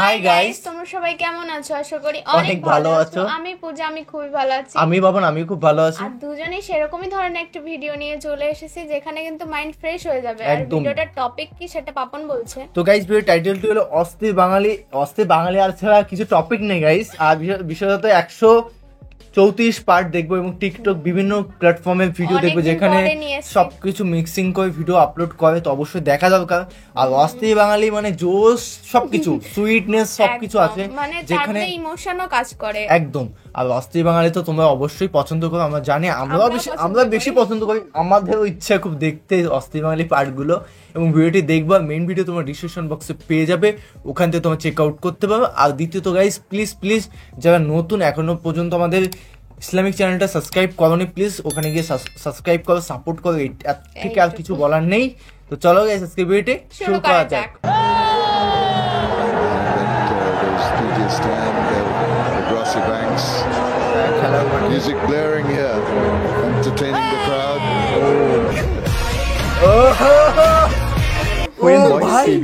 Hi guys, তোমরা সবাই কেমন আছো? আশা করি অনেক ভালো আছো। আমি পূজা, আমি খুবই ভালো আছি। আমি বাবন, আমি খুব ভালো আছি। আর দুজনেই সেরকমই ধরনের একটা ভিডিও নিয়ে চলে এসেছি যেখানে কিন্তু মাইন্ড ফ্রেশ হয়ে যাবে। আর ভিডিওটার টপিক কি সেটা পাপন বলছে। তো গাইস, ভিডিও টাইটেলটি হলো অস্থির বাঙালি। অস্থির বাঙালি আর ছাড়া কিছু টপিক নেই গাইস। আর বিশেষত 134 পার্ট দেখবো এবং টিকটক বিভিন্ন প্ল্যাটফর্মে ভিডিও দেখবো যেখানে সবকিছু মিক্সিং করে ভিডিও আপলোড করে, তো অবশ্যই দেখা দরকার। আর অস্থির বাঙালি মানে জোশ, সবকিছু সুইটনেস সবকিছু আছে, যেখানে ইমোশনও কাজ করে একদম। আর অস্থির বাঙালি তো তোমরা অবশ্যই পছন্দ করো, আমরা জানি। আমরা বেশি পছন্দ করি, আমাদেরও ইচ্ছা খুব দেখতে অস্থির বাঙালি পার্টগুলো। এবং ভিডিওটি দেখবো, মেইন ভিডিও তোমার ডিসক্রিপশন বক্সে পেয়ে যাবে, ওখান থেকে তোমার চেক আউট করতে পারবে। আর দ্বিতীয়ত গাইস, প্লিজ যারা নতুন এখনো পর্যন্ত আমাদের ইসলামিক চ্যানেলটা সাবস্ক্রাইব করোনি, প্লিজ ওখানে গিয়ে সাবস্ক্রাইব করো, সাপোর্ট করো। ঠিক আর কিছু বলার নেই। তো চলো গাইস, আজকে ভিডিওটি শুরু করা যাক। Music blaring here, entertaining the crowd.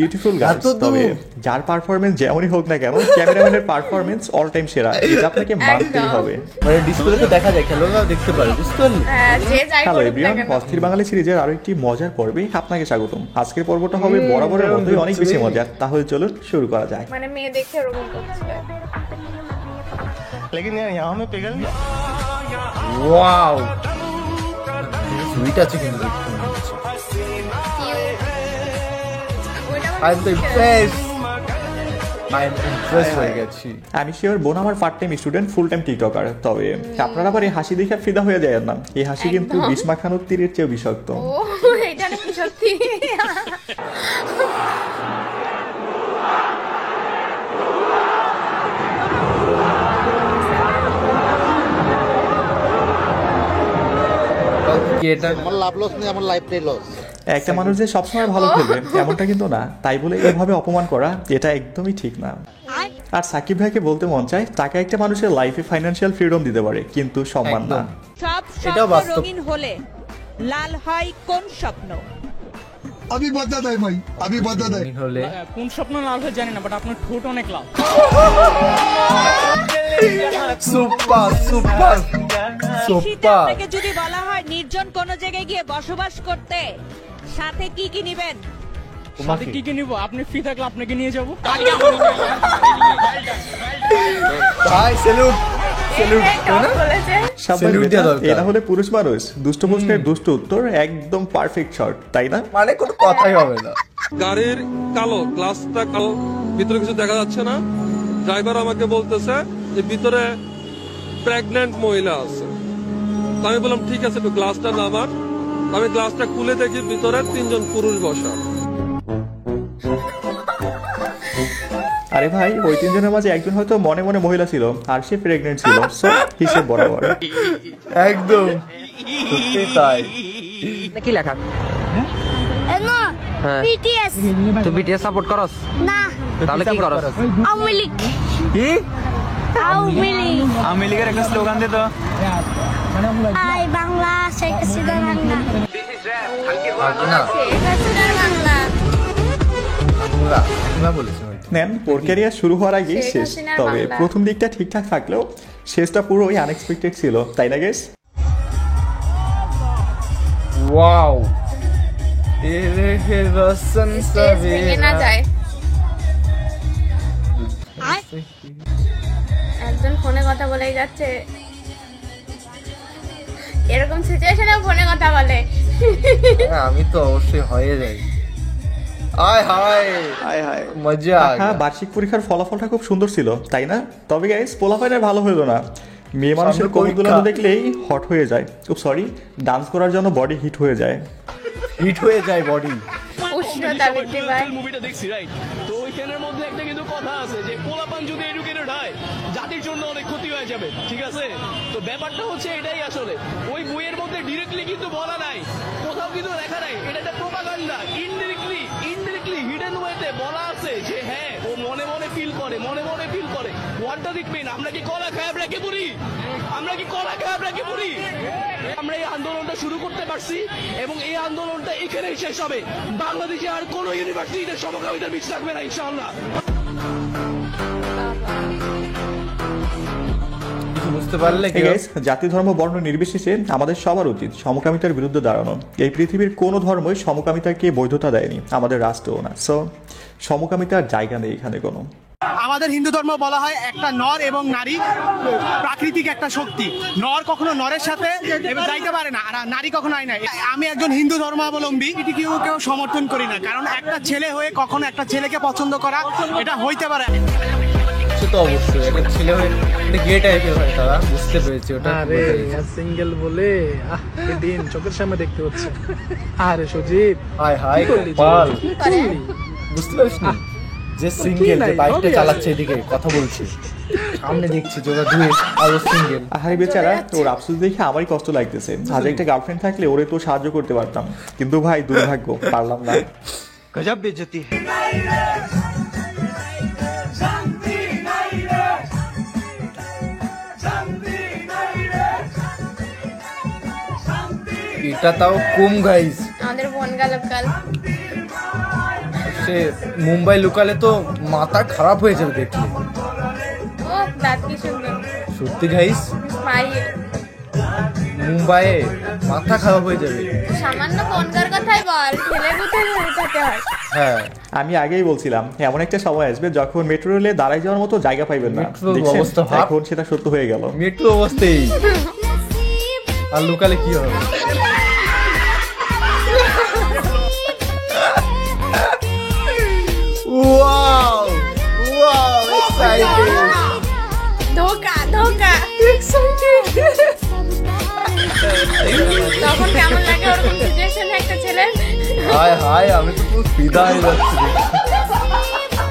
Beautiful guys, তবে যার পারফরম্যান্স যেমনই হোক না কেন, ক্যামেরাম্যানের পারফরম্যান্স অল টাইম সেরা, এটা আপনাকে মানতেই হবে। মানে ডিসপ্লেতে দেখা যায়, খেলোয়াড়রা দেখতে পারে, বুঝতে পারলি? হ্যালো এভরিওয়ান, অস্থির বাঙালি সিরিজের আরো একটি মজার পর্বে আপনাকে স্বাগতম। আজকের পর্বটা হবে বরাবরের মতোই অনেক বেশি মজার। তাহলে চলুন শুরু করা যায়। মানে মেয়ে দেখে এরকম করছে। लेकिन यार यहाँ में पिघल गया। ওয়াও, সুইট আছে কিন্তু আমি শিওর বোন আমার part time student, full time TikToker. তবে আপনারা আবার এই হাসি দেখে ফিদা হয়ে যায় না। এই হাসি কিন্তু বিস্মা খানুর তীরের চেয়ে বিষাক্ত। এটা নাকি সত্যি? একটা মানুষ যে সবসময় ভালো খেলবে এমনটা কিন্তু না, তাই বলে এভাবে অপমান করা এটা একদমই ঠিক না। আর সাকিব ভাইকে বলতে মন চায়, তাকে একটা মানুষের লাইফে ফাইন্যান্সিয়াল ফ্রিডম দিতে পারে, কিন্তু সম্মান না। সব স্বপ্ন রঙিন হলে লাল হয় কোন স্বপ্ন? अभी बता दे भाई, अभी बता दे। কোন স্বপ্ন লাল হয়ে জানি না, বাট আপনার ঠোঁট অনেক লাল। Super super super. আপনাকে যদি বলা হয় নির্জন কোন জায়গায় গিয়ে বসবাস করতে, সাথে কি কি নেবেন? সাথে কি কি নিব? আপনি ফ্রি থাকলে আপনাকে নিয়ে যাব। ভাই স্যালুট স্যালুট। এটা হলে পুরুষ মানুষ। দুষ্ট প্রশ্নের দুষ্ট উত্তর, একদম পারফেক্ট শট, তাই না? মানে কোনো কথাই হবে না। গাড়ির কালো গ্লাসটা কালো, ভিতরে কিছু দেখা যাচ্ছে না। ড্রাইভার আমাকে বলতেছে যে ভিতরে প্রেগন্যান্ট মহিলা আছে। আমি বললাম ঠিক আছে, একটু গ্লাসটা নামান। আমি গ্লাসটা খুলে দেখি ভিতরে 3 জন পুরুষ বসা। আরে ভাই, ওই 3 জনের মাঝে একজন হয়তো মনে মনে মহিলা ছিল, আর সে প্রেগনেন্ট ছিল। সো হিসেব বরাবর। একদম সত্যি তাই। কি লেখা? বিটিএস। তুই বিটিএস সাপোর্ট করস না? তাহলে কি করস? আওয়ামী লীগ। কি আওয়ামী লীগ? আওয়ামী লীগের একটা স্লোগান দে তো। আই বাংলা, শেখ হাসিনা বাংলা। নেন, ওর ক্যারিয়ার শুরু হওয়ার আগে শেষ। তবে প্রথম দিকটা ঠিকঠাক থাকলেও শেষটা পুরোই আনএক্সপেক্টেড ছিল, তাই না গেস? ওয়াও, একজন ফোনে কথা বলেই যাচ্ছে, এরকম সিচুয়েশনে ফোনে কথা বলে। আমি তো অবশ্যই হয়ে যাই। আয় হায় আয় হায়, মজা। বার্ষিক পরীক্ষার ফলাফলটা খুব সুন্দর ছিল, তাই না? তবে গাইস, পোলাপাইনের ভালো হলো না। মেয়ে মানুষের কবিগুলো দেখলেই হট হয়ে যায়। খুব সরি, ডান্স করার জন্য বডি হিট হয়ে যায়। হিট হয়ে যায় বডি। উষ্ণতা বৃদ্ধি পায়। মুভিটা দেখছি রাইট, তো ওইখানের মধ্যে একটা কিন্তু কথা আছে যে পোলাপান যদি এডুকেটেড হয় জাতির জন্য অনেক ক্ষতি হয়ে যাবে, ঠিক আছে? তো ব্যাপারটা হচ্ছে এটাই আসলে ওই বইয়ের মধ্যে ডিরেক্টলি কিন্তু বলা নাই, কোথাও কিন্তু লেখা নাই, এটা একটা প্রোপাগান্ডা। ইনডিরেক্টলি হিডেন ওয়েতে বলা আছে যে হ্যাঁ, ও মনে মনে ফিল করে। হোয়াট ডাজ ইট মিন? আমরা কি কলা খায় আপনাকে পুরি? আমরা এই আন্দোলনটা শুরু করতে পারছি এবং এই আন্দোলনটা এখানেই শেষ হবে। বাংলাদেশে আর কোনো ইউনিভার্সিটিতে সমকামিতার বিষ থাকবে না ইনশাআল্লাহ। বুঝতে পারলে কি? Hey guys, জাতি ধর্ম বর্ণ নির্বিশেষে আমাদের সবার উচিত সমকামিতার বিরুদ্ধে দাঁড়ানো। এই পৃথিবীর কোনো ধর্মই সমকামিতাকে বৈধতা দেয়নি, আমাদের রাষ্ট্রও না। সো সমকামিতার জায়গা নেই এখানে কোনো। আমাদের হিন্দু ধর্ম বলা হয় একটা নর এবং নারী প্রাকৃতিক একটা শক্তি। নর কখনো নরের সাথে যাইতে পারে না, আর নারী কখনো হয় না। আমি একজন হিন্দু ধর্মাবলম্বী, কেউ সমর্থন করি না, কারণ একটা ছেলে হয়ে কখনো একটা ছেলেকে পছন্দ করা এটা হইতে পারে। সে তো অবশ্যই একটা ছেলে হয়ে একটা গে টাইপের হয় তারা, বুঝতে পেরেছি ওটা। আরে সিঙ্গেল বলে দিন চোখের সামনে দেখতে হচ্ছে। আরে সুজিত, হাই হাই কপাল, বুঝতে পারিস না যে সিঙ্গেল, যে বাইকটা চালাচ্ছে এদিকে কথা বলছে, সামনে দেখছি যে ওরা দুই আর সিঙ্গেল। আহারে বেচারা, ওর আফসোস দেখে আমারই কষ্ট লাগতেছে। আজ একটা গার্লফ্রেন্ড থাকলে ওরে তো সাহায্য করতে পারতাম, কিন্তু ভাই দুর্ভাগ্য, পারলাম না। গজব বেজতি। এটা তাও কম গাইস, আমাদের বনগা লোকাল সে মুম্বাই লোকালে তো মাথা খারাপ হয়ে যাবে দেখলে। ও দাঁত কি সুন্দর সত্যি গাইস, স্মাইল। মুম্বাইয়ে মাথা খারাপ হয়ে যাবে। সামান্য বনগার কথাই বল, ছেলে কোথায় যেতে হয়। হ্যাঁ, আমি আগেই বলছিলাম এমন একটা সময় আসবে যখন মেট্রো রেলে দাঁড়াই যাওয়ার মতো জায়গা পাইবেন না। মেট্রোর দেখছেন? অবস্থা ভাব। এখন সেটা সত্য হয়ে গেল। মেট্রো অবস্থায় আর লোকালে কি হবে? ওয়াও ওয়াও, এক্সাইটেড, ধোকা ধোকা, তখন কেমন লাগে ওরকম সিচুয়েশনে একটা ছেলে? হায় হায়, আমি তো পুরো ফিদা হয়ে যাচ্ছি।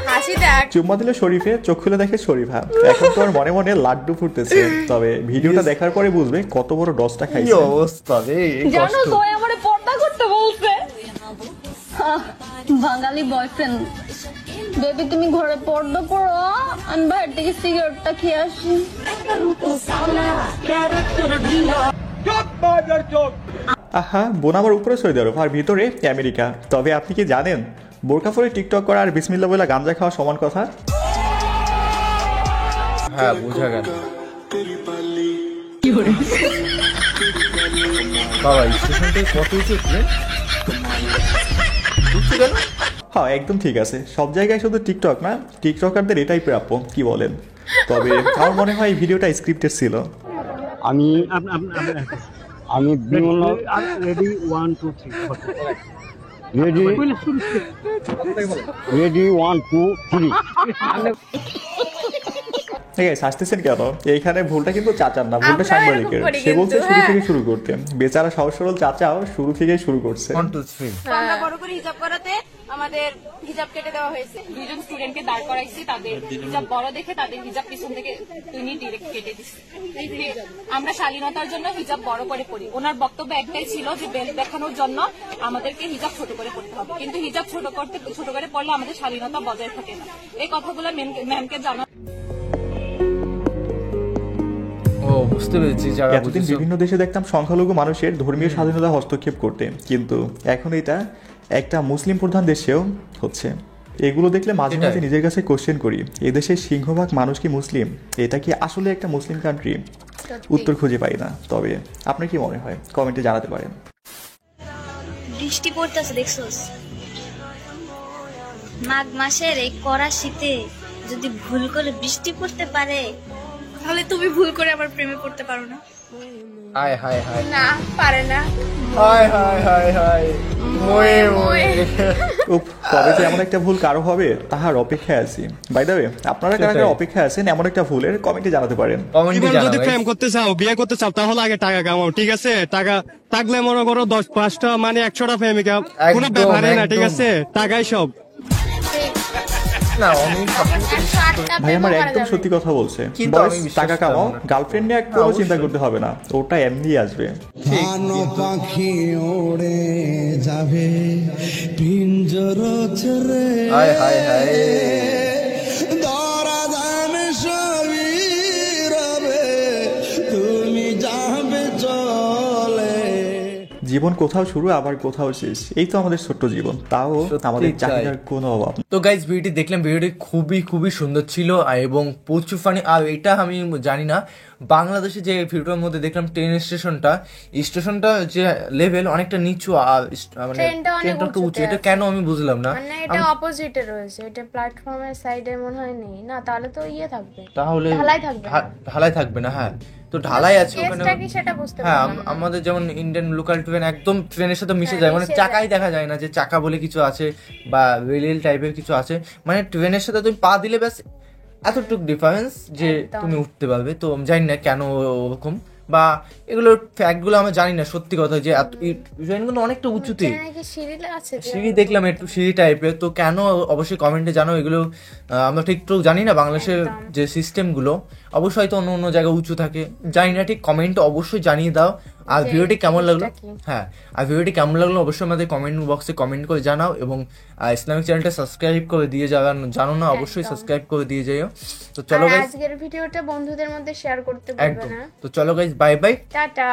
হাসি দেখ, চুম্মা দিল শরীফে, চোখ খুলে দেখে শরীফা। এখন তো আর মনে মনে লাড্ডু ফুটতেছে, তবে ভিডিওটা দেখার পরে বুঝবে কত বড় ডসটা কি খাইছে। অবস্থা রে, এই জানো কষ্ট। তো আমারে পর্দা করতে বলছে। বাঙালি বয়ফ্রেন্ড, বেবি তুমি ঘরে পর্দা করো, আমি বাইরে থেকে সিগারেটটা খেয়ে আসি। আহা, বোন আমার উপরে সই দেওয়ার আর ভিতরে আমেরিকা। তবে আপনি কি জানেন বোরকা পরে টিকটক করা আর বিসমিল্লাহ বলে গাঞ্জা খাওয়া সমান কথা? হ্যাঁ, বোঝা গেল। বাবা, স্টেশন থেকে কত উঁচু ট্রেন? উঠছে কেন? হ্যাঁ, একদম ঠিক আছে। সব জায়গায় শুধু টিকটক না, টিকটকারদের এটাই প্রাপ্য, কি বলেন? তবে আমার মনে হয় এই ভিডিওটা স্ক্রিপ্টেড ছিল। আমি রেডি 1 2 3 রেডি 1 2 3। ঠিক আছে, হাসতেছেন কেন? এইখানে ভুলটা কিন্তু চাচার না, ভুলটা সাংবাদিকের। সে বলছে শুরু থেকে শুরু করতে। বেচারা সহজ সরল চাচাও শুরু থেকেই শুরু করছে। 1 2 3। আমরা বড় করে হিজাব করাতে আমাদের হিজাব কেটে দেওয়া হয়েছে। দুজন স্টুডেন্টকে দাঁড় করাইছি, তাদের হিজাব বড় দেখে তাদের হিজাব পিছন থেকে তিনি ডিরেক্ট কেটে দিচ্ছে। আমরা শালীনতার জন্য হিজাব বড় করে পড়ি। ওনার বক্তব্য একটাই ছিল যে বেল্ট দেখানোর জন্য আমাদেরকে হিজাব ছোট করে পড়তে হবে, কিন্তু হিজাব ছোট করে পড়লে আমাদের শালীনতা বজায় থাকে না। এই কথাগুলো ম্যামকে জানা। ও, বুঝতে পেরেছি। যারা এতদিন বিভিন্ন দেশে দেখতাম সংখ্যালঘু মানুষের ধর্মীয় স্বাধীনতা হস্তক্ষেপ করতে, কিন্তু এখন এটা একটা মুসলিম প্রধান দেশেও হচ্ছে। এগুলো দেখলে মাঝে মাঝে নিজের কাছে কোশ্চেন করি, এদেশের সিংহভাগ মানুষ কি মুসলিম? এটা কি আসলে একটা মুসলিম কান্ট্রি? উত্তর খুঁজে পাই না। তবে আপনার কি মনে হয় কমেন্টে জানাতে পারেন। বৃষ্টি পড়তেছে দেখছোস? মাঘ মাসের এই কড়া শীতে যদি ভুল করে বৃষ্টি পড়তে পারে, তাহলে তুমি ভুল করে আবার প্রেমে পড়তে পারো না? হায় হায় হায়, না পারে না। হায় হায় হায় হায়, মোয়ে মোয়ে। উফ, কবে যে এমন একটা ভুল কারো হবে তাহার অপেক্ষায় আছি। বাই দ্য ওয়ে, আপনারা কারা কারা অপেক্ষায় আছেন এমন একটা ভুলের কমেন্টে জানাতে পারেন। কমেন্টে জানাবেন। যদি প্রেম করতে চাও, বিয়ে করতে চাও, তাহলে আগে টাকা কামাও, ঠিক আছে? টাকা থাকলে মনে করো 10-5টা মানে 100টা প্রেমিকা, কোনো ব্যাপারই না, ঠিক আছে? টাকাই সব। না, আমি ভাই আমার একদম সত্যি কথা বলছে। বয়স টাকা কামাও, গার্লফ্রেন্ড নিয়ে কোনো চিন্তা করতে হবে না, ওটা এমনি আসবে। পাখি ওড়ে যাবে পিঞ্জর ছেড়ে, হায় হায় হায়, দরা দান সবই রবে, তুমি যাবে চলে। জীবন কোথাও শুরু আবার কোথাও শেষ, এই তো আমাদের ছোট্ট জীবন, তাও আমাদের তাই। চাহিদার কোনো অভাব নেই। তো গাইজ ভিডিওটি দেখলাম, ভিডিওটি খুবই সুন্দর ছিল এবং প্রচুর ফানি। আর এটা আমি জানি না, বাংলাদেশে যে ভিডিওর মধ্যে দেখলাম ট্রেন স্টেশনটা যে লেভেল অনেকটা নিচু আর মানে ট্রেনটা অনেক ট্রেনটা উঁচু, উঁচুতে এটা আছে। কেন আমি বুঝলাম না। মানে এটা অপোজিটে রয়েছে, এটা প্ল্যাটফর্মের সাইডে মনে হয় নেই না, তাহলে তো ইয়ে থাকবে, তাহলে ঢালাই থাকবে না। ঢালাই থাকবে না, হ্যাঁ তো ঢালাই আছে ওখানে। কেসটা কি সেটা বুঝতে হ্যাঁ পারলাম না। আমাদের যেমন ইন্ডিয়ান লোকাল ট্রেন একদম ট্রেনের সাথে মিশে যায়, মানে মিশে চাকাই দেখা যায় না যে চাকা বলে কিছু আছে বা রেল টাইপের কিছু আছে, মানে ট্রেনের সাথে তুমি পা দিলে ব্যাস এতটুকু ডিফারেন্স যে তুমি উঠতে পারবে। তো আমি জানি না কেন ওরকম, বা এগুলোর ফ্যাক্টগুলো আমি জানি না সত্যি কথা, যে ট্রেনগুলো অনেকটা উঁচুতে, ট্রেনে কি সিঁড়ি আছে? সিঁড়ি দেখলাম একটু সিঁড়ি টাইপের, তো কেন অবশ্যই কমেন্টে জানো। এগুলো আমরা ঠিক তো জানি না, বাংলাদেশের যে সিস্টেমগুলো অবশ্যই হয়তো অন্য জায়গায় উঁচু থাকে, জানি না ঠিক, কমেন্টে অবশ্যই জানিয়ে দাও। আর ভিডিওটি কেমন লাগলো, হ্যাঁ আর ভিডিওটি কেমন লাগলো অবশ্যই আমাদের কমেন্ট বক্সে কমেন্ট করে জানাও, এবং ইসলামিক চ্যানেলটা সাবস্ক্রাইব করে দিয়ে যাওয়ার জানো না অবশ্যই সাবস্ক্রাইব করে দিয়ে যাও। তো চলো গাইস, আজকের ভিডিওটা বন্ধুদের মধ্যে শেয়ার করতে ভুলবে একদম, না। তো চলো গাইস, বাই বাই, টাটা।